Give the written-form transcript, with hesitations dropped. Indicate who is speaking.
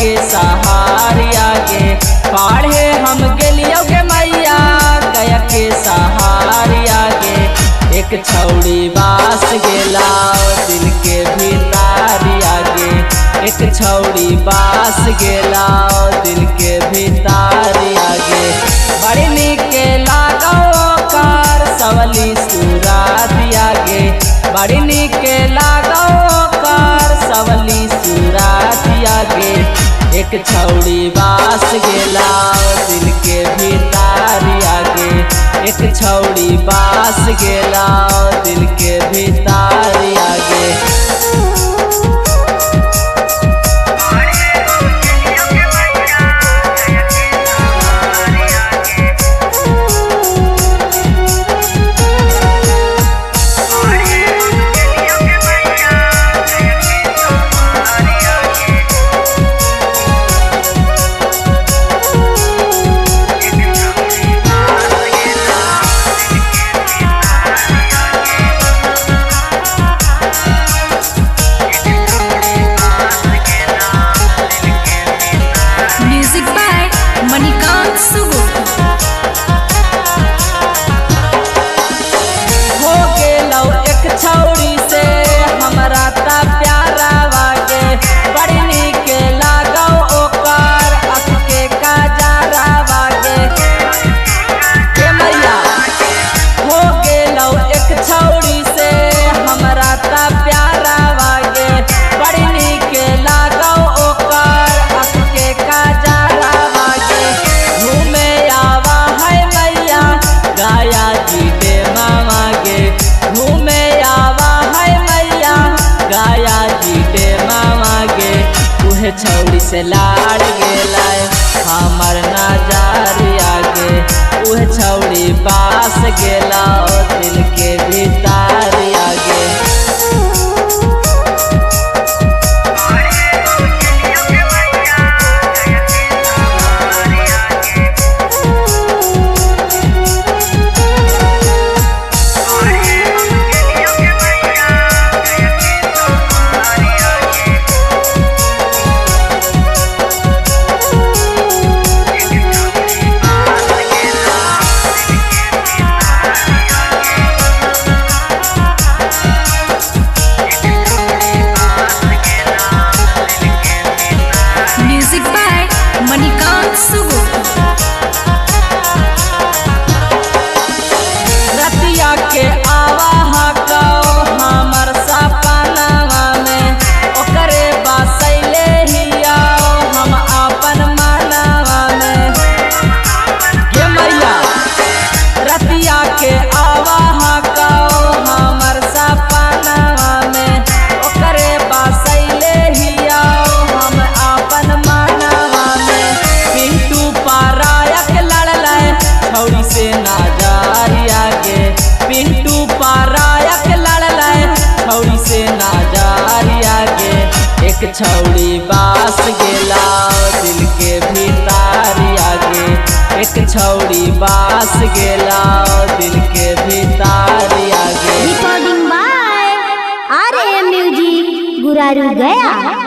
Speaker 1: के सहारे आगे पढ़े हम गेलियो के मैया गया के सहारे आगे। एक छौड़ी बास गेला दिल के भीतर आगे, एक छौड़ी बास गेला दिल के भीतर आगे। बड़ी निक लागो ओकर सवली सूरत आगे, बड़ी निक लागो ओकर सवली सूरत आगे। एक छौड़ी बास गेला दिल के भीतर आगे, एक छौड़ी बास गेला दिल के भीतर आगे। छौड़ी से हमरा ता प्यारा वागे, बड़ी निक लागो ओकर अख के काजरा वागे। के मैया हो गेलौ एक छौड़ी से हमरा ता प्यारा वागे, बड़ी निक लागो ओकर अख के काजरा वागे। घूमे आवा है मैया गाया जी दे मामा गे, घूमे छौड़ी से लाड़ गेला हमर नजर आगे। उह छौड़ी पास गेला दिल के भीतर आगे। रतिया के आवा हको हमर सपनवा में, ओकरे बसैले हिया हम अपन मनवा में। के मैया रतिया के आवा हको हमर सपनवा में, ओकरे बसैले हिया हम अपन मनवा में। पिंटू पारायक लड़लै छौड़ी से नजर आगे, पिंटू पारायक लड़लै छौड़ी से नजर आगे। एक छौड़ी बास गेला दिल के भीतर आगे, एक छौड़ी बास गेला दिल के भीतर आगे।
Speaker 2: Recording by RM music Guraru Gaya.